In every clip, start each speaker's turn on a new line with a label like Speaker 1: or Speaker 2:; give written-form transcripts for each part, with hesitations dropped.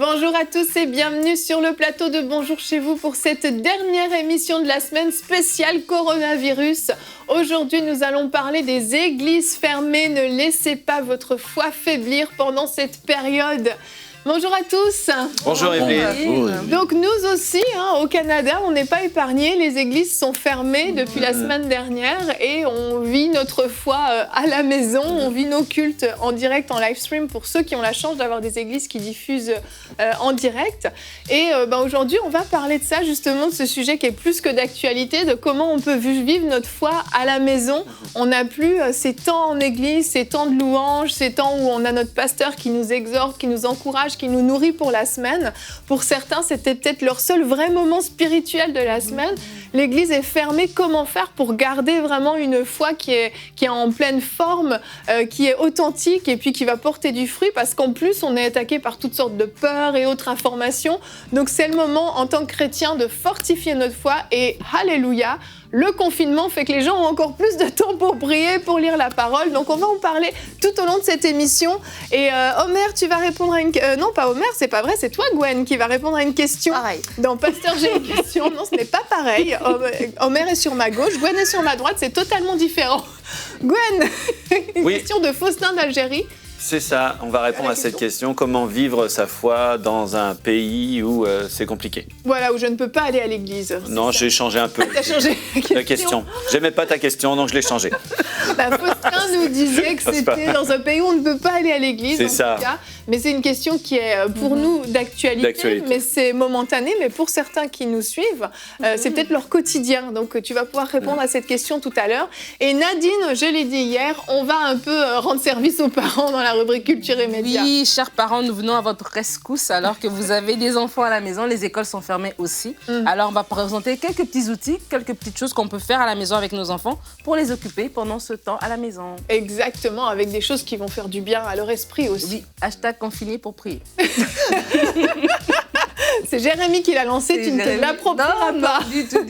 Speaker 1: Bonjour à tous et bienvenue sur le plateau de Bonjour chez vous pour cette dernière émission de la semaine spéciale coronavirus. Aujourd'hui, nous allons parler des églises fermées. Ne laissez pas votre foi faiblir pendant cette période. Bonjour à tous.
Speaker 2: Bonjour Evelyne.
Speaker 1: Donc nous aussi, au Canada, on n'est pas épargnés. Les églises sont fermées depuis la semaine dernière et on vit notre foi à la maison. On vit nos cultes en direct, en live stream pour ceux qui ont la chance d'avoir des églises qui diffusent en direct. Et aujourd'hui, on va parler de ça, justement, de ce sujet qui est plus que d'actualité, de comment on peut vivre notre foi à la maison. On n'a plus ces temps en église, ces temps de louange, ces temps où on a notre pasteur qui nous exhorte, qui nous encourage, qui nous nourrit pour la semaine. Pour certains, c'était peut-être leur seul vrai moment spirituel de la semaine. L'église est fermée. Comment faire pour garder vraiment une foi qui est en pleine forme, qui est authentique et puis qui va porter du fruit? Parce qu'en plus, on est attaqué par toutes sortes de peurs et autres informations. Donc, c'est le moment, en tant que chrétien, de fortifier notre foi. Et alléluia, le confinement fait que les gens ont encore plus de temps pour prier, pour lire la parole. Donc, on va en parler tout au long de cette émission. Et Omer, tu vas répondre à une... non, pas Omer, c'est pas vrai, c'est toi, Gwen, qui va répondre à une question.
Speaker 3: Pareil.
Speaker 1: Dans Pasteur, j'ai une question. Non, ce n'est pas pareil. Omer est sur ma gauche, Gwen est sur ma droite, c'est totalement différent. Gwen, une question de Faustin d'Algérie.
Speaker 2: C'est ça, on va répondre à cette question. Comment vivre sa foi dans un pays où c'est compliqué?
Speaker 1: Voilà, où je ne peux pas aller à l'église.
Speaker 2: Non, j'ai changé un peu.
Speaker 1: T'as changé
Speaker 2: la question. J'aimais pas ta question, donc je l'ai changée.
Speaker 1: Faustin nous disait que c'était dans un pays où on ne peut pas aller à l'église,
Speaker 2: c'est
Speaker 1: en
Speaker 2: ça.
Speaker 1: tout cas. Mais c'est une question qui est pour nous d'actualité, mais c'est momentané. Mais pour certains qui nous suivent, c'est peut-être leur quotidien. Donc tu vas pouvoir répondre à cette question tout à l'heure. Et Nadine, je l'ai dit hier, on va un peu rendre service aux parents dans la rubrique Culture et Médias.
Speaker 3: Oui, chers parents, nous venons à votre rescousse alors que vous avez des enfants à la maison. Les écoles sont fermées aussi. Alors on va présenter quelques petits outils, quelques petites choses qu'on peut faire à la maison avec nos enfants pour les occuper pendant ce temps à la maison.
Speaker 1: Exactement, avec des choses qui vont faire du bien à leur esprit aussi.
Speaker 3: Oui, #confiné pour prier.
Speaker 1: C'est Jérémy qui l'a lancé, tu ne te l'approprieras pas.
Speaker 3: Non, du tout.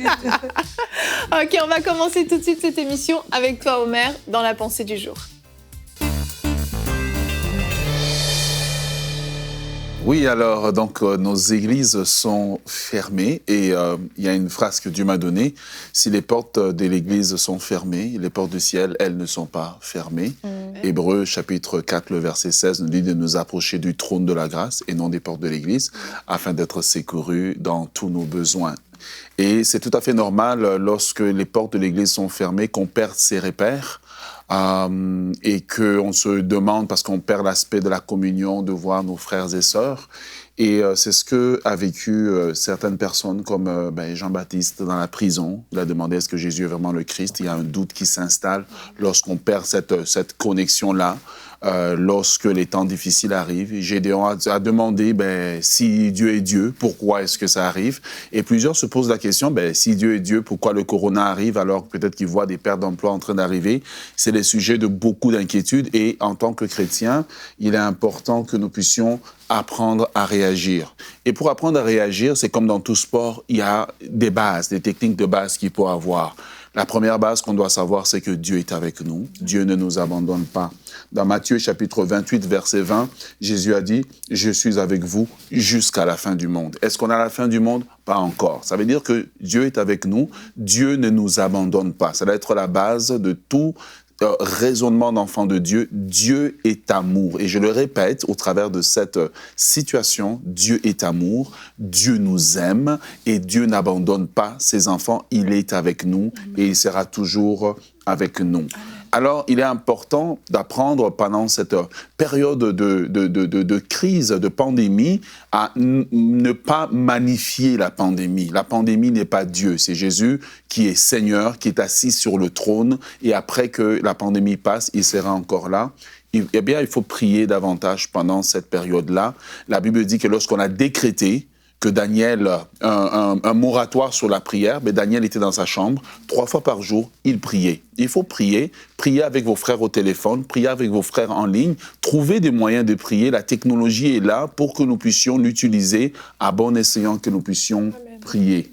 Speaker 1: Ok, on va commencer tout de suite cette émission avec toi, Omer, dans la pensée du jour.
Speaker 4: Oui, alors, donc, nos églises sont fermées et il y a une phrase que Dieu m'a donnée. Si les portes de l'église sont fermées, les portes du ciel, elles ne sont pas fermées. Hébreux, chapitre 4, le verset 16, nous dit de nous approcher du trône de la grâce et non des portes de l'église, afin d'être secourus dans tous nos besoins. Et c'est tout à fait normal, lorsque les portes de l'église sont fermées, qu'on perde ses repères. Et qu'on se demande, parce qu'on perd l'aspect de la communion, de voir nos frères et sœurs. Et c'est ce qu'a vécu certaines personnes comme Jean-Baptiste dans la prison. Il a demandé est-ce que Jésus est vraiment le Christ. Il y a un doute qui s'installe lorsqu'on perd cette connexion-là. Lorsque les temps difficiles arrivent, Gédéon a demandé si Dieu est Dieu, pourquoi est-ce que ça arrive? Et plusieurs se posent la question, si Dieu est Dieu, pourquoi le corona arrive alors peut-être qu'ils voient des pertes d'emploi en train d'arriver? C'est le sujet de beaucoup d'inquiétudes et en tant que chrétiens, il est important que nous puissions apprendre à réagir. Et pour apprendre à réagir, c'est comme dans tout sport, il y a des bases, des techniques de base qu'il faut avoir. La première base qu'on doit savoir, c'est que Dieu est avec nous. Dieu ne nous abandonne pas. Dans Matthieu, chapitre 28, verset 20, Jésus a dit « Je suis avec vous jusqu'à la fin du monde ». Est-ce qu'on est à la fin du monde? Pas encore. Ça veut dire que Dieu est avec nous. Dieu ne nous abandonne pas. Ça doit être la base de tout raisonnement d'enfant de Dieu. Dieu est amour. Et je le répète, au travers de cette situation, Dieu est amour, Dieu nous aime et Dieu n'abandonne pas ses enfants. Il est avec nous et il sera toujours avec nous. Alors, il est important d'apprendre pendant cette période de crise, de pandémie, à ne pas magnifier la pandémie. La pandémie n'est pas Dieu, c'est Jésus qui est Seigneur, qui est assis sur le trône. Et après que la pandémie passe, il sera encore là. Eh bien, il faut prier davantage pendant cette période-là. La Bible dit que lorsqu'on a décrété que Daniel, un moratoire sur la prière, mais Daniel était dans sa chambre, 3 fois par jour, il priait. Il faut prier avec vos frères au téléphone, prier avec vos frères en ligne, trouver des moyens de prier. La technologie est là pour que nous puissions l'utiliser à bon escient, que nous puissions prier.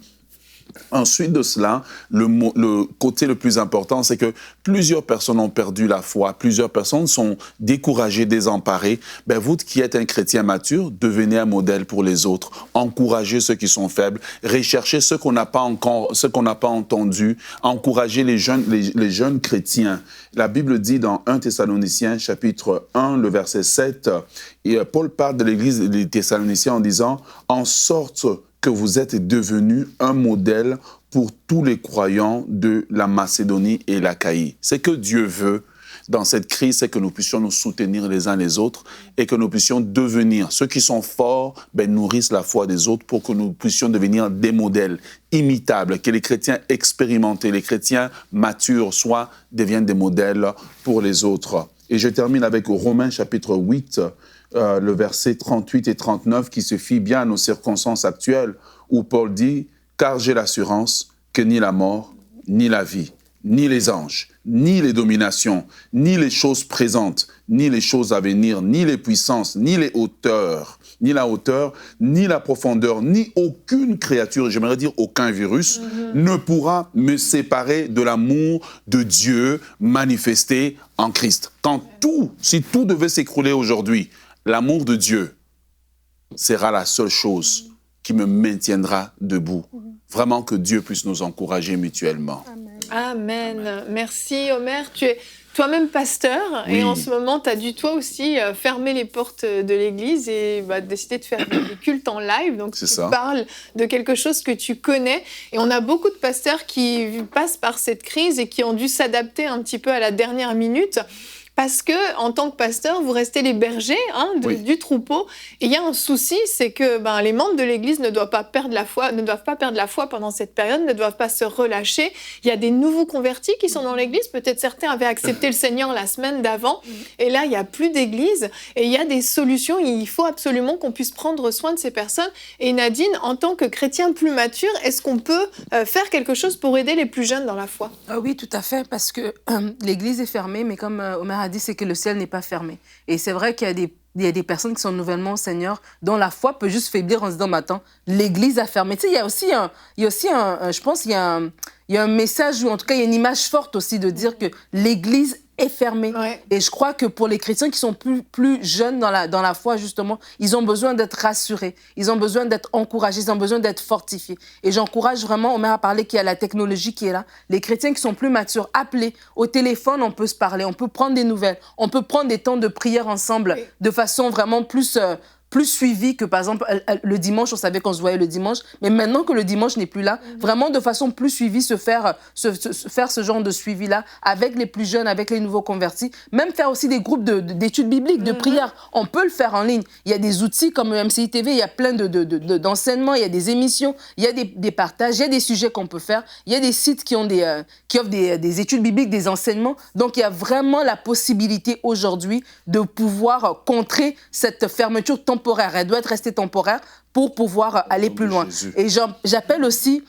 Speaker 4: Ensuite de cela, le côté le plus important, c'est que plusieurs personnes ont perdu la foi, plusieurs personnes sont découragées, désemparées. Ben, vous qui êtes un chrétien mature, devenez un modèle pour les autres. Encouragez ceux qui sont faibles, recherchez ceux qu'on n'a pas encore, ceux qu'on n'a pas entendus, encouragez les jeunes chrétiens. La Bible dit dans 1 Thessaloniciens, chapitre 1, le verset 7, et Paul parle de l'église des Thessaloniciens en disant « En sorte que vous êtes devenus un modèle pour tous les croyants de la Macédonie et l'Achaïe. » C'est que Dieu veut dans cette crise, c'est que nous puissions nous soutenir les uns les autres et que nous puissions devenir, ceux qui sont forts, nourrissent la foi des autres pour que nous puissions devenir des modèles imitables, que les chrétiens expérimentés, les chrétiens matures, deviennent des modèles pour les autres. Et je termine avec Romains chapitre 8, le verset 38 et 39 qui se fie bien à nos circonstances actuelles où Paul dit « Car j'ai l'assurance que ni la mort, ni la vie, ni les anges, ni les dominations, ni les choses présentes, ni les choses à venir, ni les puissances, ni les hauteurs, ni la hauteur, ni la profondeur, ni aucune créature, j'aimerais dire aucun virus, ne pourra me séparer de l'amour de Dieu manifesté en Christ. » Si tout devait s'écrouler aujourd'hui, l'amour de Dieu sera la seule chose qui me maintiendra debout. Vraiment que Dieu puisse nous encourager mutuellement.
Speaker 1: Amen. Merci Omer. Tu es toi-même pasteur et en ce moment, tu as dû toi aussi fermer les portes de l'église et décider de faire des cultes en live. Donc tu parles de quelque chose que tu connais et on a beaucoup de pasteurs qui passent par cette crise et qui ont dû s'adapter un petit peu à la dernière minute. Parce que, en tant que pasteur, vous restez les bergers du troupeau. Et il y a un souci, c'est que les membres de l'Église ne doivent pas perdre la foi pendant cette période, ne doivent pas se relâcher. Il y a des nouveaux convertis qui sont dans l'Église. Peut-être certains avaient accepté le Seigneur la semaine d'avant. Et là, il n'y a plus d'Église. Et il y a des solutions. Il faut absolument qu'on puisse prendre soin de ces personnes. Et Nadine, en tant que chrétien plus mature, est-ce qu'on peut faire quelque chose pour aider les plus jeunes dans la foi ?
Speaker 3: Oui, tout à fait, parce que l'Église est fermée, mais comme Omer a dit, c'est que le ciel n'est pas fermé. Et c'est vrai qu'il y a des personnes qui sont nouvellement au Seigneur, dont la foi peut juste faiblir en se disant, attends, l'Église a fermé. Tu sais, il y a aussi je pense, il y a un message, ou en tout cas, il y a une image forte aussi de dire que l'Église est fermée. Ouais. Et je crois que pour les chrétiens qui sont plus jeunes dans la foi, justement, ils ont besoin d'être rassurés, ils ont besoin d'être encouragés, ils ont besoin d'être fortifiés. Et j'encourage vraiment, Omer a parlé qu'il y a la technologie qui est là. Les chrétiens qui sont plus matures, appelez. Au téléphone, on peut se parler, on peut prendre des nouvelles, on peut prendre des temps de prière ensemble de façon vraiment plus suivi que, par exemple, le dimanche, on savait qu'on se voyait le dimanche, mais maintenant que le dimanche n'est plus là, vraiment de façon plus suivie, faire ce genre de suivi-là avec les plus jeunes, avec les nouveaux convertis, même faire aussi des groupes d'études bibliques, de prière. On peut le faire en ligne. Il y a des outils comme le MCI TV, il y a plein d'enseignements, il y a des émissions, il y a des partages, il y a des sujets qu'on peut faire, il y a des sites qui offrent des études bibliques, des enseignements. Donc, il y a vraiment la possibilité aujourd'hui de pouvoir contrer cette fermeture temporaire. Elle doit être restée temporaire pour pouvoir aller plus loin. Jésus. Et j'appelle aussi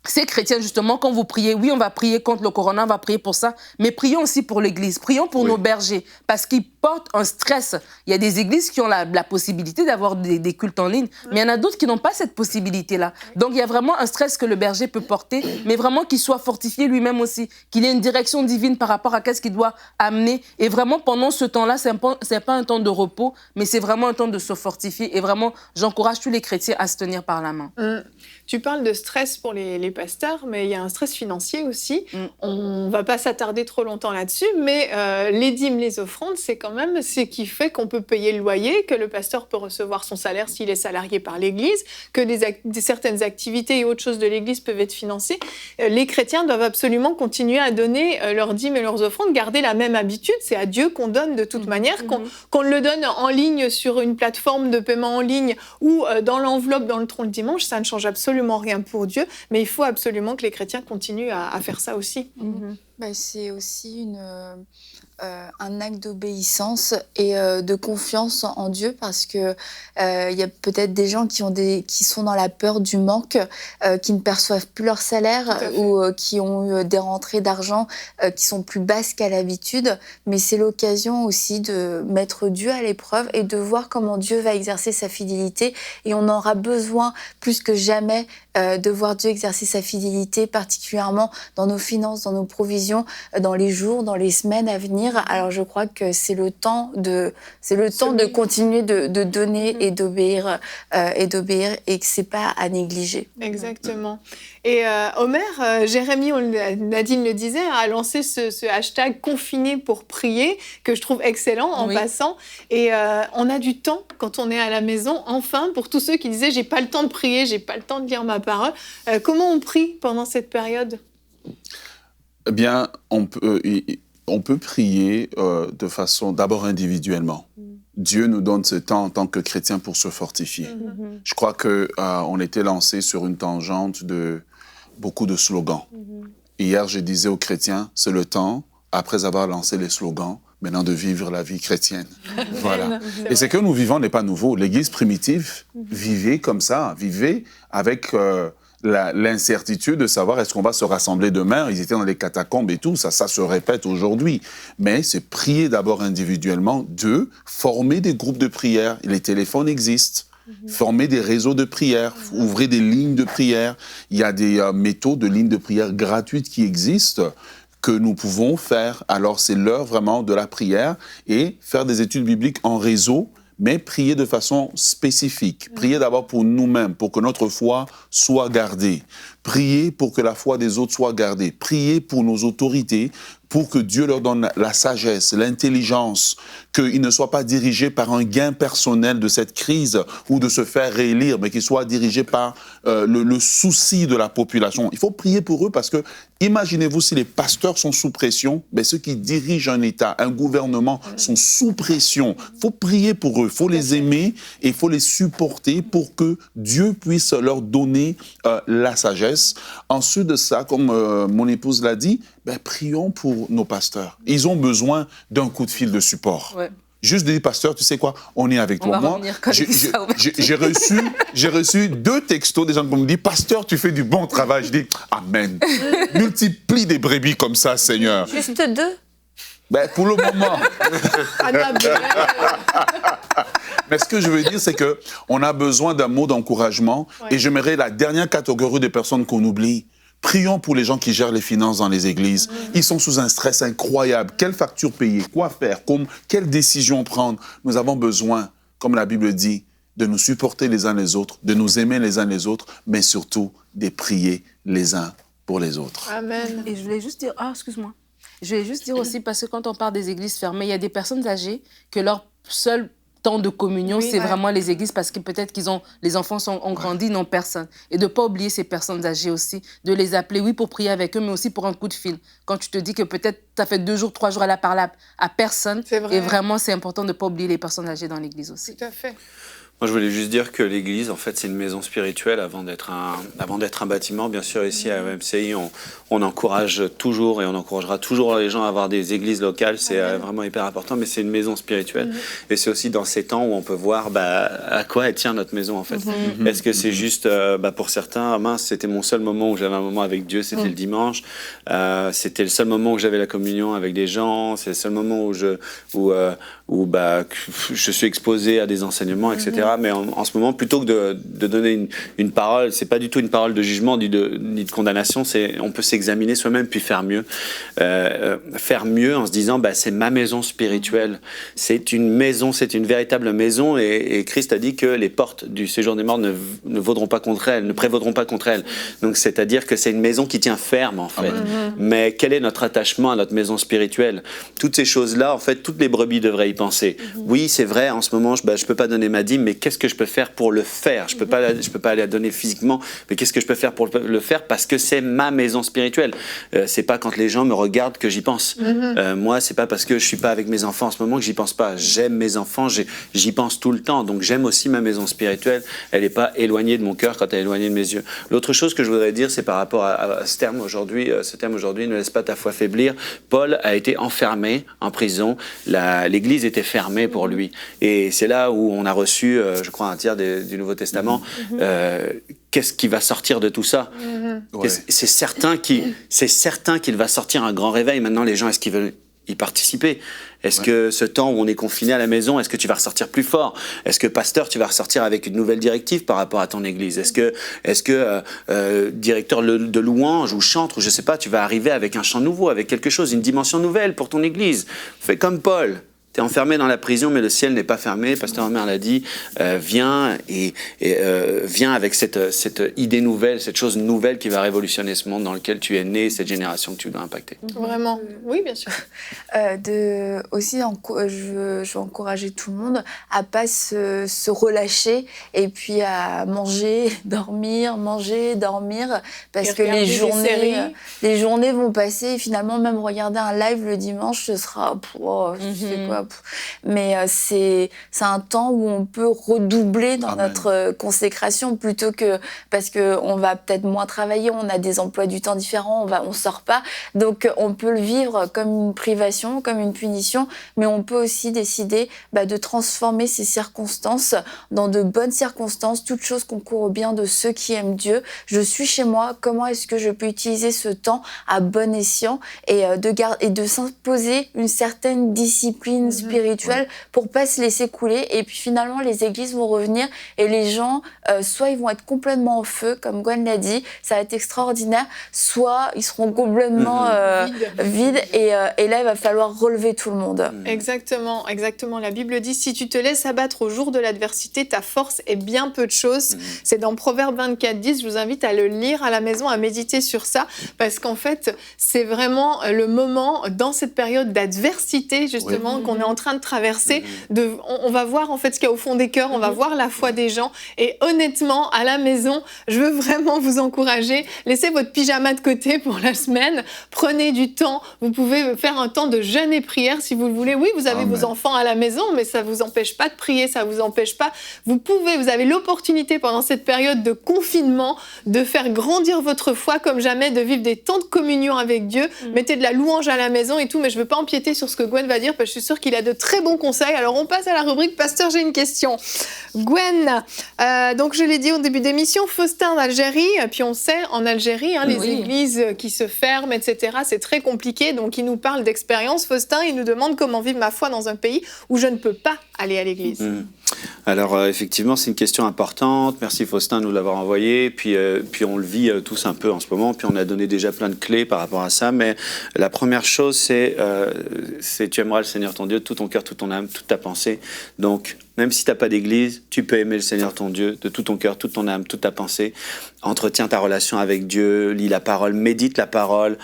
Speaker 3: ces chrétiens, justement, quand vous priez, oui, on va prier contre le corona, on va prier pour ça, mais prions aussi pour l'Église, prions pour nos bergers, parce qu'ils portent un stress. Il y a des églises qui ont la possibilité d'avoir des cultes en ligne, mais il y en a d'autres qui n'ont pas cette possibilité-là. Donc, il y a vraiment un stress que le berger peut porter, mais vraiment qu'il soit fortifié lui-même aussi, qu'il ait une direction divine par rapport à qu'est-ce qu'il doit amener. Et vraiment, pendant ce temps-là, c'est pas un temps de repos, mais c'est vraiment un temps de se fortifier. Et vraiment, j'encourage tous les chrétiens à se tenir par la main.
Speaker 1: Tu parles de stress pour les pasteurs, mais il y a un stress financier aussi. On ne va pas s'attarder trop longtemps là-dessus, mais les dîmes, les offrandes, c'est quand même ce qui fait qu'on peut payer le loyer, que le pasteur peut recevoir son salaire s'il est salarié par l'Église, que certaines activités et autres choses de l'Église peuvent être financées. Les chrétiens doivent absolument continuer à donner leurs dîmes et leurs offrandes, garder la même habitude. C'est à Dieu qu'on donne de toute manière, qu'on le donne en ligne sur une plateforme de paiement en ligne ou dans l'enveloppe, dans le tronc le dimanche, ça ne change absolument rien pour Dieu, mais il faut absolument que les chrétiens continuent à faire ça aussi.
Speaker 5: C'est aussi un acte d'obéissance et de confiance en Dieu, parce que il y a peut-être des gens qui sont dans la peur du manque, qui ne perçoivent plus leur salaire ou qui ont eu des rentrées d'argent qui sont plus basses qu'à l'habitude. Mais c'est l'occasion aussi de mettre Dieu à l'épreuve et de voir comment Dieu va exercer sa fidélité. Et on aura besoin plus que jamais de voir Dieu exercer sa fidélité, particulièrement dans nos finances, dans nos provisions, dans les jours, dans les semaines à venir. Alors je crois que c'est le temps de continuer de donner et d'obéir et que c'est pas à négliger.
Speaker 1: Exactement. Et Omer, Jérémy, Nadine le disait, a lancé ce hashtag confiné pour prier, que je trouve excellent en passant. Et on a du temps quand on est à la maison, enfin, pour tous ceux qui disaient j'ai pas le temps de prier, j'ai pas le temps de lire ma parole. Comment on prie pendant cette période ?
Speaker 4: Eh bien, on peut prier de façon d'abord individuellement. Dieu nous donne ce temps en tant que chrétiens pour se fortifier. Je crois qu'on était lancé sur une tangente de beaucoup de slogans. Hier, je disais aux chrétiens, c'est le temps, après avoir lancé les slogans, maintenant de vivre la vie chrétienne. Voilà. Et ce que nous vivons n'est pas nouveau. L'Église primitive vivait comme ça, vivait avec l'incertitude de savoir est-ce qu'on va se rassembler demain. Ils étaient dans les catacombes et tout, ça se répète aujourd'hui. Mais c'est prier d'abord individuellement, former des groupes de prière. Les téléphones existent. Former des réseaux de prière, ouvrir des lignes de prière. Il y a des méthodes de lignes de prière gratuites qui existent que nous pouvons faire. Alors c'est l'heure vraiment de la prière et faire des études bibliques en réseau, mais prier de façon spécifique. Prier d'abord pour nous-mêmes, pour que notre foi soit gardée. Prier pour que la foi des autres soit gardée. Prier pour nos autorités, pour que Dieu leur donne la sagesse, l'intelligence, qu'ils ne soient pas dirigés par un gain personnel de cette crise ou de se faire réélire, mais qu'ils soient dirigés par le souci de la population. Il faut prier pour eux parce que, imaginez-vous si les pasteurs sont sous pression, ceux qui dirigent un État, un gouvernement sont sous pression. Il faut prier pour eux, il faut les aimer et il faut les supporter pour que Dieu puisse leur donner la sagesse. Ensuite de ça, comme mon épouse l'a dit, prions pour nos pasteurs. Ils ont besoin d'un coup de fil de support. Ouais. Juste de dire, pasteur, tu sais quoi, on est avec toi. Moi, j'ai reçu 2 textos des gens qui me disent, pasteur, tu fais du bon travail. Je dis, amen. Multiplie des brebis comme ça, Seigneur.
Speaker 5: Juste 2 ?
Speaker 4: Pour le moment. Mais ce que je veux dire, c'est qu'on a besoin d'un mot d'encouragement. Et j'aimerais la dernière catégorie de personnes qu'on oublie. Prions pour les gens qui gèrent les finances dans les églises. Ils sont sous un stress incroyable. Quelle facture payer? Quoi faire? Quelle décision prendre? Nous avons besoin, comme la Bible dit, de nous supporter les uns les autres, de nous aimer les uns les autres, mais surtout de prier les uns pour les autres.
Speaker 1: Amen.
Speaker 3: Et je voulais juste dire... Je voulais juste dire aussi, parce que quand on parle des églises fermées, il y a des personnes âgées que leur seul temps de communion, c'est vraiment les églises, parce que peut-être les enfants ont grandi, n'ont personne. Et de ne pas oublier ces personnes âgées aussi, de les appeler, pour prier avec eux, mais aussi pour un coup de fil. Quand tu te dis que peut-être tu as fait 2 jours, 3 jours, elle a parlé à personne. C'est vrai. Et vraiment, c'est important de ne pas oublier les personnes âgées dans l'église aussi.
Speaker 1: Tout à fait.
Speaker 2: Moi, je voulais juste dire que l'église, en fait, c'est une maison spirituelle avant d'être un bâtiment. Bien sûr, ici à MCI, on encourage toujours et on encouragera toujours les gens à avoir des églises locales. C'est vraiment hyper important, mais c'est une maison spirituelle. Et c'est aussi dans ces temps où on peut voir à quoi elle tient notre maison, en fait. Est-ce que c'est juste, pour certains, c'était mon seul moment où j'avais un moment avec Dieu, c'était le dimanche. C'était le seul moment où j'avais la communion avec des gens. C'est le seul moment où je suis exposé à des enseignements, etc. Mais en ce moment, plutôt que de donner une parole, c'est pas du tout une parole de jugement ni de condamnation, on peut s'examiner soi-même puis faire mieux. Faire mieux en se disant, c'est ma maison spirituelle. C'est une maison, c'est une véritable maison, et Christ a dit que les portes du séjour des morts ne vaudront pas contre elle, ne prévaudront pas contre elle. Donc c'est-à-dire que c'est une maison qui tient ferme, en fait. Mais quel est notre attachement à notre maison spirituelle? Toutes ces choses-là, en fait, toutes les brebis devraient y penser. pensées. Oui, c'est vrai, en ce moment, je peux pas donner ma dîme, mais qu'est-ce que je peux faire pour le faire? Je peux pas aller la donner physiquement, mais qu'est-ce que je peux faire pour le faire? Parce que c'est ma maison spirituelle. C'est pas quand les gens me regardent que j'y pense. Moi, c'est pas parce que je suis pas avec mes enfants en ce moment que j'y pense pas. J'aime mes enfants, j'y pense tout le temps. Donc j'aime aussi ma maison spirituelle. Elle est pas éloignée de mon cœur quand elle est éloignée de mes yeux. L'autre chose que je voudrais dire, c'est par rapport à ce terme aujourd'hui. Ce terme aujourd'hui, ne laisse pas ta foi faiblir. Paul a été enfermé en prison. L'Église était fermée pour lui. Et c'est là où on a reçu, je crois, un tiers du Nouveau Testament. Qu'est-ce qui va sortir de tout ça?
Speaker 4: Ouais.
Speaker 2: C'est certain qu'il va sortir un grand réveil. Maintenant, les gens, est-ce qu'ils veulent y participer? Est-ce que ce temps où on est confiné à la maison, est-ce que tu vas ressortir plus fort? Est-ce que pasteur, tu vas ressortir avec une nouvelle directive par rapport à ton église? Est-ce que directeur de louange ou chantre, ou je sais pas, tu vas arriver avec un chant nouveau, avec quelque chose, une dimension nouvelle pour ton église? Fais comme Paul. T'es enfermé dans la prison, mais le ciel n'est pas fermé. Pasteur Omer l'a dit. Viens viens avec cette idée nouvelle, cette chose nouvelle qui va révolutionner ce monde dans lequel tu es né, cette génération que tu dois impacter.
Speaker 1: Vraiment. Oui, bien sûr.
Speaker 5: Aussi, je veux encourager tout le monde à pas se relâcher et puis à manger, dormir, parce
Speaker 1: Et
Speaker 5: que
Speaker 1: regarder
Speaker 5: les journées vont passer et finalement même regarder un live le dimanche, ce sera je fais quoi? Mais c'est un temps où on peut redoubler dans notre consécration plutôt que parce que on va peut-être moins travailler, on a des emplois du temps différents, on sort pas, donc on peut le vivre comme une privation, comme une punition, mais on peut aussi décider de transformer ces circonstances dans de bonnes circonstances, toutes choses concourent au bien de ceux qui aiment Dieu. Je suis chez moi, comment est-ce que je peux utiliser ce temps à bon escient et de s'imposer une certaine discipline spirituelle pour pas se laisser couler, et puis finalement les églises vont revenir et les gens soit ils vont être complètement en feu comme Gwen l'a dit, ça va être extraordinaire, soit ils seront complètement vides et là il va falloir relever tout le monde.
Speaker 1: Exactement. La Bible dit, si tu te laisses abattre au jour de l'adversité, ta force est bien peu de choses. C'est dans Proverbe 24:10, je vous invite à le lire à la maison, à méditer sur ça, parce qu'en fait, c'est vraiment le moment, dans cette période d'adversité, justement, qu'on est en train de traverser, on va voir en fait ce qu'il y a au fond des cœurs, on va voir la foi des gens, et honnêtement, à la maison, je veux vraiment vous encourager, laissez votre pyjama de côté pour la semaine, prenez du temps, vous pouvez faire un temps de jeûne et prière si vous le voulez. Oui, vous avez vos enfants à la maison, mais ça vous empêche pas de prier, ça vous empêche pas. Vous avez l'opportunité pendant cette période de confinement de faire grandir votre foi comme jamais, de vivre des temps de communion avec Dieu. Mettez de la louange à la maison et tout, mais je veux pas empiéter sur ce que Gwen va dire parce que je suis sûre qu'il a de très bons conseils. Alors on passe à la rubrique Pasteur, j'ai une question. Gwen, donc je l'ai dit au début d'émission, Faustin en Algérie, puis on sait en Algérie, les églises qui se ferment, etc. C'est très compliqué, donc il nous parle d'expérience. Faustin, il nous demande comment vivre ma foi dans un pays où je ne peux pas aller à l'église.
Speaker 2: Alors effectivement, c'est une question importante. Merci Faustin de nous l'avoir envoyé. Puis on le vit tous un peu en ce moment. Puis on a donné déjà plein de clés par rapport à ça. Mais la première chose, c'est tu aimeras le Seigneur ton Dieu de tout ton cœur, toute ton âme, toute ta pensée. Donc même si tu n'as pas d'église, tu peux aimer le Seigneur ton Dieu de tout ton cœur, toute ton âme, toute ta pensée. Entretiens ta relation avec Dieu, lis la parole, médite la parole,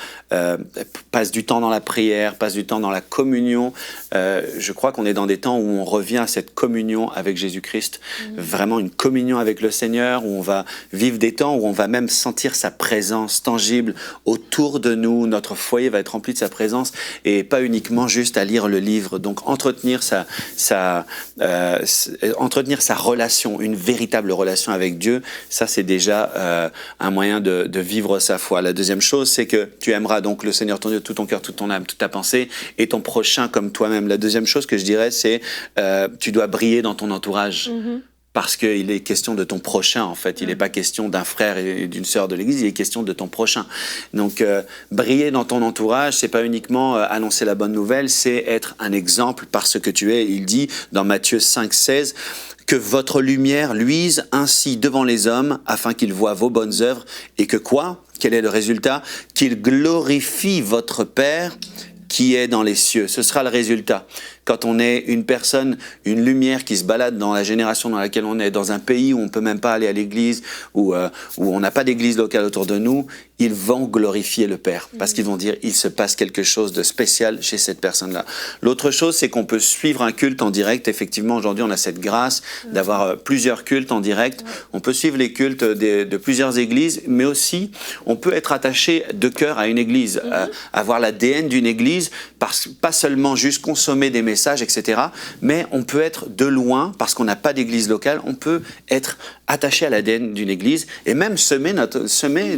Speaker 2: passe du temps dans la prière, passe du temps dans la communion. Je crois qu'on est dans des temps où on revient à cette communion avec Jésus-Christ, vraiment une communion avec le Seigneur, où on va vivre des temps où on va même sentir sa présence tangible autour de nous. Notre foyer va être rempli de sa présence et pas uniquement juste à lire le livre. Donc entretenir sa relation, une véritable relation avec Dieu, ça c'est déjà un moyen de vivre sa foi. La deuxième chose, c'est que tu aimeras donc le Seigneur ton Dieu de tout ton cœur, toute ton âme, toute ta pensée et ton prochain comme toi-même. La deuxième chose que je dirais, c'est tu dois briller dans ton entourage. Parce qu'il est question de ton prochain, en fait. Il n'est pas question d'un frère et d'une sœur de l'Église, il est question de ton prochain. Donc, briller dans ton entourage, c'est pas uniquement annoncer la bonne nouvelle, c'est être un exemple par ce que tu es. Il dit dans Matthieu 5:16 que votre lumière luise ainsi devant les hommes afin qu'ils voient vos bonnes œuvres et que quoi? Quel est le résultat? Qu'ils glorifient votre Père qui est dans les cieux. Ce sera le résultat. quand on est une personne, une lumière qui se balade dans la génération dans laquelle on est, dans un pays où on peut même pas aller à l'église, où on n'a pas d'église locale autour de nous, ils vont glorifier le Père parce qu'ils vont dire il se passe quelque chose de spécial chez cette personne-là. L'autre chose, c'est qu'on peut suivre un culte en direct. Effectivement, aujourd'hui, on a cette grâce d'avoir plusieurs cultes en direct. On peut suivre les cultes de plusieurs églises, mais aussi on peut être attaché de cœur à une église, avoir l'ADN d'une église, pas seulement juste consommer des messages, etc. Mais on peut être de loin parce qu'on n'a pas d'église locale. On peut être attaché à l'ADN d'une église et même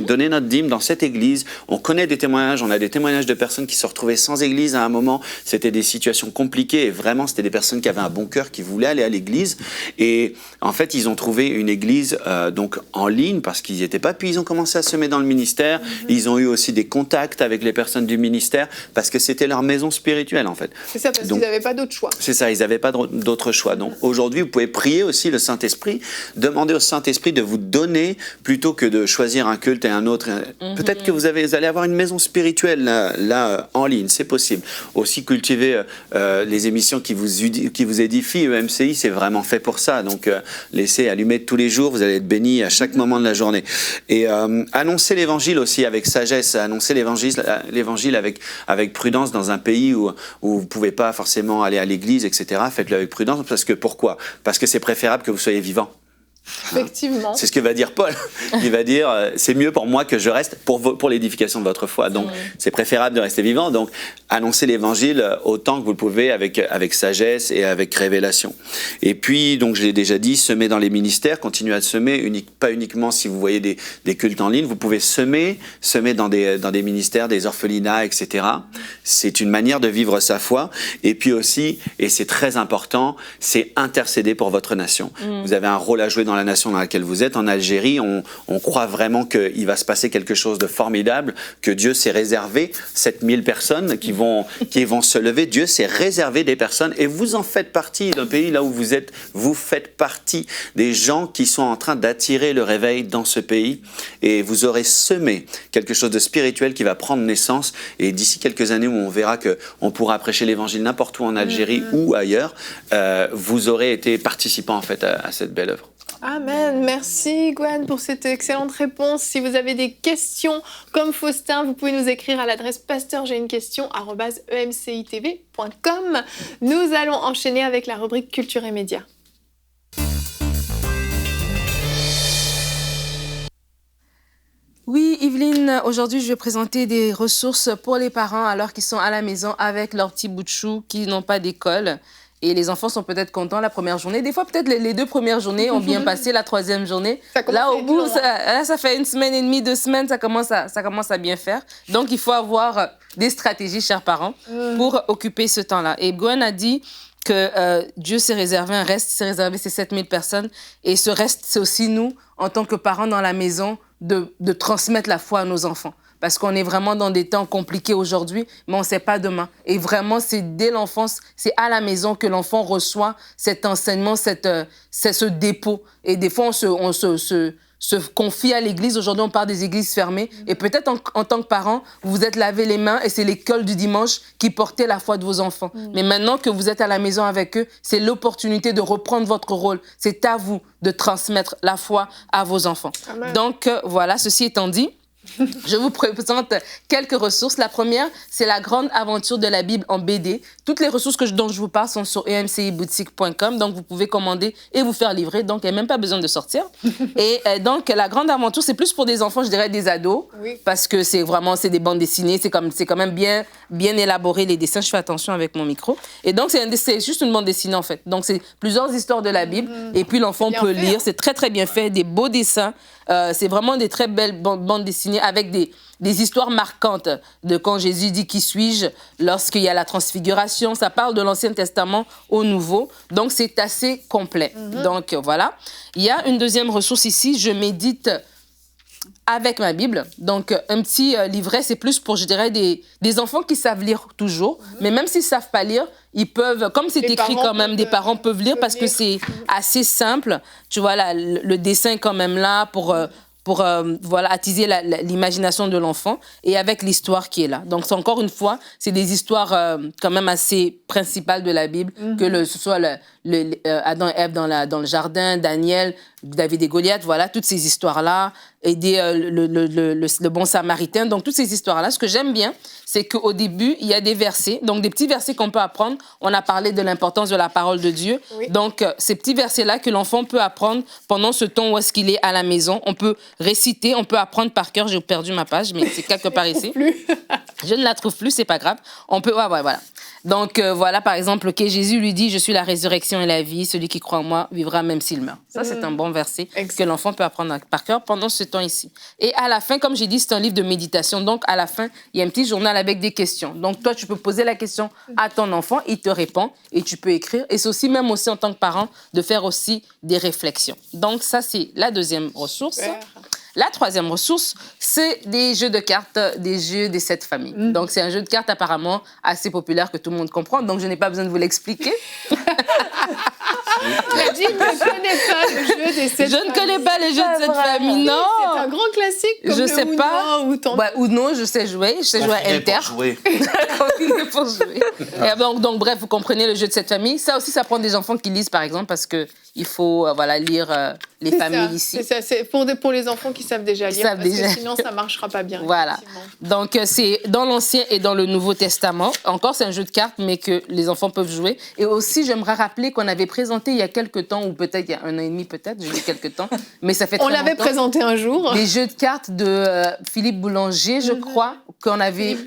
Speaker 2: donner notre dîme dans cette église. On connaît des témoignages, on a des témoignages de personnes qui se retrouvaient sans église à un moment. C'était des situations compliquées et vraiment, c'était des personnes qui avaient un bon cœur, qui voulaient aller à l'église. Et en fait, ils ont trouvé une église donc en ligne parce qu'ils n'y étaient pas. Puis ils ont commencé à semer dans le ministère. Ils ont eu aussi des contacts avec les personnes du ministère parce que c'était leur maison spirituelle en fait.
Speaker 1: C'est ça, parce qu'ils n'avaient pas d'autre choix.
Speaker 2: C'est ça, ils n'avaient pas d'autre choix. Donc aujourd'hui, vous pouvez prier aussi le Saint-Esprit, demander au Saint-Esprit de vous donner plutôt que de choisir un culte et un autre. Peut-être que vous allez avoir une maison spirituelle là en ligne, c'est possible. Aussi cultiver les émissions qui vous édifient. EMCI, c'est vraiment fait pour ça. Donc laissez allumer tous les jours, vous allez être bénis à chaque moment de la journée. Et annoncer l'évangile aussi avec sagesse, annoncer l'évangile avec prudence dans un pays où vous ne pouvez pas forcément aller à l'église, etc. Faites-le avec prudence. Pourquoi ? Parce que c'est préférable que vous soyez vivant.
Speaker 1: Effectivement.
Speaker 2: C'est ce que va dire Paul. Il va dire c'est mieux pour moi que je reste pour l'édification de votre foi. Donc c'est préférable de rester vivant. Donc annoncez l'évangile autant que vous le pouvez avec sagesse et avec révélation. Et puis donc je l'ai déjà dit, semer dans les ministères, continuez à semer, pas uniquement si vous voyez des cultes en ligne, vous pouvez semer dans des ministères, des orphelinats, etc. C'est une manière de vivre sa foi. Et puis aussi, et c'est très important, c'est intercéder pour votre nation. Vous avez un rôle à jouer dans la nation dans laquelle vous êtes. En Algérie, on croit vraiment qu'il va se passer quelque chose de formidable, que Dieu s'est réservé 7000 personnes qui vont se lever. Dieu s'est réservé des personnes et vous en faites partie. D'un pays là où vous êtes, vous faites partie des gens qui sont en train d'attirer le réveil dans ce pays et vous aurez semé quelque chose de spirituel qui va prendre naissance et d'ici quelques années où on verra qu'on pourra prêcher l'évangile n'importe où en Algérie ou ailleurs, vous aurez été participant en fait à cette belle œuvre.
Speaker 1: Amen. Merci Gwen pour cette excellente réponse. Si vous avez des questions comme Faustin, vous pouvez nous écrire à l'adresse pasteur.emcitv.com. Nous allons enchaîner avec la rubrique Culture et Médias.
Speaker 3: Oui, Yveline, aujourd'hui, je vais présenter des ressources pour les parents alors qu'ils sont à la maison avec leurs petits bouts de chou qui n'ont pas d'école. Et les enfants sont peut-être contents la première journée. Des fois, peut-être les 2 premières journées ont bien passé. La 3e journée, là, au bout, ça fait 1 semaine et demie, 2 semaines, ça commence à bien faire. Donc, il faut avoir des stratégies, chers parents, pour occuper ce temps-là. Et Gwen a dit que Dieu s'est réservé un reste, s'est réservé ces 7000 personnes. Et ce reste, c'est aussi nous, en tant que parents dans la maison, de transmettre la foi à nos enfants. Parce qu'on est vraiment dans des temps compliqués aujourd'hui, mais on ne sait pas demain. Et vraiment, c'est dès l'enfance, c'est à la maison que l'enfant reçoit cet enseignement, c'est ce dépôt. Et des fois, on se confie à l'église. Aujourd'hui, on parle des églises fermées. Et peut-être en tant que parent, vous vous êtes lavé les mains et c'est l'école du dimanche qui portait la foi de vos enfants. Mais maintenant que vous êtes à la maison avec eux, c'est l'opportunité de reprendre votre rôle. C'est à vous de transmettre la foi à vos enfants. Amen. Donc, voilà, ceci étant dit, je vous présente quelques ressources. La première, c'est la grande aventure de la Bible en BD. Toutes les ressources dont je vous parle sont sur emciboutique.com, donc vous pouvez commander et vous faire livrer, donc il n'y a même pas besoin de sortir. Et donc, la grande aventure, c'est plus pour des enfants, je dirais des ados, parce que c'est des bandes dessinées, c'est quand même bien élaboré les dessins. Je fais attention avec mon micro. Et donc, c'est juste une bande dessinée en fait. Donc, c'est plusieurs histoires de la Bible et puis l'enfant peut lire. C'est très très bien fait, des beaux dessins. C'est vraiment des très belles bandes dessinées avec des histoires marquantes de quand Jésus dit « Qui suis-je ?» lorsqu'il y a la transfiguration. Ça parle de l'Ancien Testament au Nouveau. Donc, c'est assez complet. Donc, voilà. Il y a une deuxième ressource ici. Je médite avec ma Bible. Donc, un petit livret, c'est plus pour, je dirais, des enfants qui savent lire toujours. Mais même s'ils ne savent pas lire, ils peuvent, comme c'est écrit quand même, des parents peuvent lire parce que c'est assez simple. Tu vois, là, le dessin est quand même là pour attiser l'imagination de l'enfant et avec l'histoire qui est là. Donc, encore une fois, c'est des histoires quand même assez principales de la Bible, que ce soit Adam et Ève dans le jardin, Daniel, David et Goliath, voilà, toutes ces histoires-là, aider le bon samaritain. Donc, toutes ces histoires-là, ce que j'aime bien, c'est qu'au début, il y a des versets, donc des petits versets qu'on peut apprendre. On a parlé de l'importance de la parole de Dieu. Oui. Donc, ces petits versets-là que l'enfant peut apprendre pendant ce temps où est-ce qu'il est à la maison. On peut réciter, on peut apprendre par cœur. J'ai perdu ma page, mais c'est quelque part ici. Je ne la trouve plus, c'est pas grave. On peut, voilà. Donc, voilà, par exemple, Jésus lui dit « Je suis la résurrection et la vie. Celui qui croit en moi vivra même s'il meurt. » Ça, c'est un bon verset que l'enfant peut apprendre par cœur pendant ce temps ici. Et à la fin, comme j'ai dit, c'est un livre de méditation. Donc, à la fin, il y a un petit journal avec des questions. Donc, toi, tu peux poser la question à ton enfant, il te répond et tu peux écrire. Et c'est aussi, même aussi en tant que parent, de faire aussi des réflexions. Donc, ça, c'est la deuxième ressource. La troisième ressource, c'est des jeux de cartes, des jeux des 7 familles. Donc, c'est un jeu de cartes apparemment assez populaire que tout le monde comprend. Donc, je n'ai pas besoin de vous l'expliquer.
Speaker 1: Nadine ne connaît pas le jeu des 7 familles.
Speaker 3: Je ne connais pas les jeux de 7 familles, non.
Speaker 1: C'est un grand classique comme
Speaker 3: je sais
Speaker 1: Uno
Speaker 3: pas.
Speaker 1: ou
Speaker 3: Uno, je sais jouer. Je sais jouer à Inter. Pour jouer. Et donc, bref, vous comprenez le jeu de 7 familles. Ça aussi, ça prend des enfants qui lisent, par exemple, parce qu'il faut lire les familles ici.
Speaker 1: C'est ça, c'est pour les enfants qui savent déjà lire, que sinon, ça ne marchera pas bien.
Speaker 3: Voilà. Donc, c'est dans l'Ancien et dans le Nouveau Testament. Encore, c'est un jeu de cartes, mais que les enfants peuvent jouer. Et aussi, j'aimerais rappeler qu'on avait présenté il y a quelques temps, ou peut-être il y a 1 an et demi, peut-être, je dis quelques temps, mais ça fait très longtemps.
Speaker 1: On l'avait présenté un jour.
Speaker 3: Des jeux de cartes de Philippe Boulanger, je crois, qu'on avait...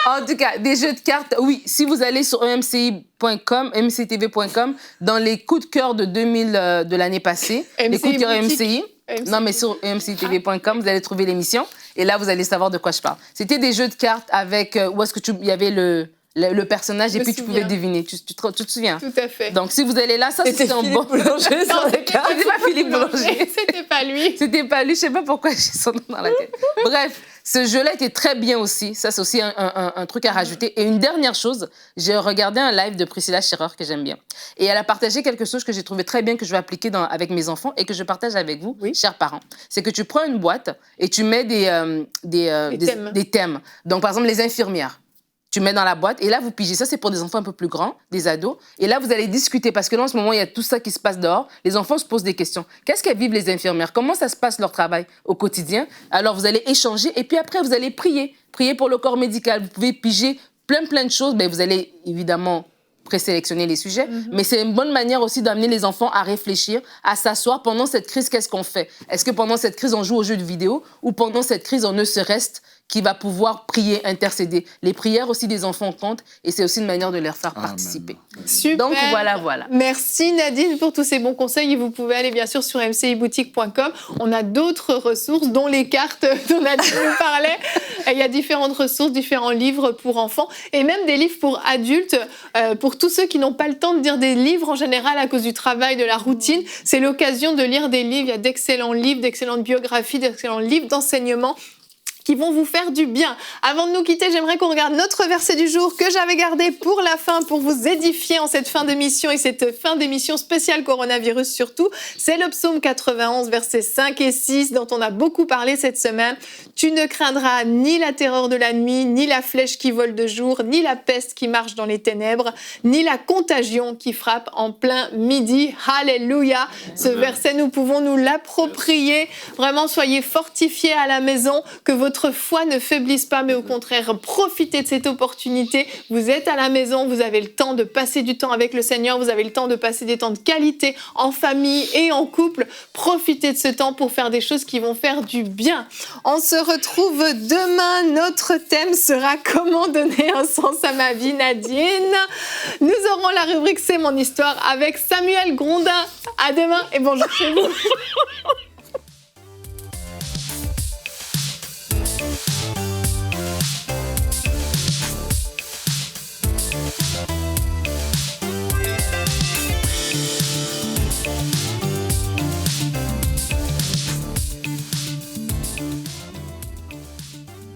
Speaker 3: En tout cas, des jeux de cartes, oui, si vous allez sur emci.com, mctv.com, dans les coups de cœur de l'année passée, les coups de cœur MCI. Non, mais sur emctv.com, vous allez trouver l'émission. Et là, vous allez savoir de quoi je parle. C'était des jeux de cartes avec... où est-ce que il y avait le personnage et puis tu pouvais deviner. Tu te souviens?
Speaker 1: Tout à fait.
Speaker 3: Donc, si vous allez là, ça, c'est un bon... Boulanger sur les cartes. C'était pas Philippe Boulanger.
Speaker 1: C'était pas lui.
Speaker 3: C'était pas lui. Je sais pas pourquoi j'ai son nom dans la tête. Bref, ce jeu-là était très bien aussi. Ça, c'est aussi un truc à rajouter. Et une dernière chose, j'ai regardé un live de Priscilla Scherer que j'aime bien. Et elle a partagé quelque chose que j'ai trouvé très bien, que je vais appliquer avec mes enfants et que je partage avec vous, chers parents. C'est que tu prends une boîte et tu mets des thèmes. Donc, par exemple, les infirmières. Tu mets dans la boîte et là, vous pigez. Ça, c'est pour des enfants un peu plus grands, des ados. Et là, vous allez discuter parce que là, en ce moment, il y a tout ça qui se passe dehors. Les enfants se posent des questions. Qu'est-ce qu'elles vivent, les infirmières? Comment ça se passe leur travail au quotidien? Alors, vous allez échanger et puis après, vous allez prier. Prier pour le corps médical. Vous pouvez piger plein de choses. Ben, vous allez évidemment présélectionner les sujets, mais c'est une bonne manière aussi d'amener les enfants à réfléchir, à s'asseoir. Pendant cette crise, qu'est-ce qu'on fait? Est-ce que pendant cette crise, on joue aux jeux de vidéo ou pendant cette crise, on ne se reste qui va pouvoir prier, intercéder. Les prières aussi des enfants comptent et c'est aussi une manière de leur faire participer.
Speaker 1: Super.
Speaker 3: Donc voilà.
Speaker 1: Merci Nadine pour tous ces bons conseils et vous pouvez aller bien sûr sur mciboutique.com. On a d'autres ressources dont les cartes dont Nadine nous parlait. Il y a différentes ressources, différents livres pour enfants et même des livres pour adultes. Pour tous ceux qui n'ont pas le temps de lire des livres en général à cause du travail, de la routine, c'est l'occasion de lire des livres. Il y a d'excellents livres, d'excellentes biographies, d'excellents livres d'enseignement qui vont vous faire du bien. Avant de nous quitter, j'aimerais qu'on regarde notre verset du jour que j'avais gardé pour la fin, pour vous édifier en cette fin d'émission et cette fin d'émission spéciale coronavirus surtout. C'est le psaume 91, versets 5 et 6, dont on a beaucoup parlé cette semaine. Tu ne craindras ni la terreur de la nuit, ni la flèche qui vole de jour, ni la peste qui marche dans les ténèbres, ni la contagion qui frappe en plein midi. Alléluia. Ce verset, nous pouvons nous l'approprier. Vraiment, soyez fortifiés à la maison, que votre foi ne faiblisse pas, mais au contraire, profitez de cette opportunité. Vous êtes à la maison, vous avez le temps de passer du temps avec le Seigneur, vous avez le temps de passer des temps de qualité en famille et en couple. Profitez de ce temps pour faire des choses qui vont faire du bien. On se retrouve demain. Notre thème sera « Comment donner un sens à ma vie, Nadine ?» Nous aurons la rubrique « C'est mon histoire » avec Samuel Grondin. À demain et bonjour chez vous.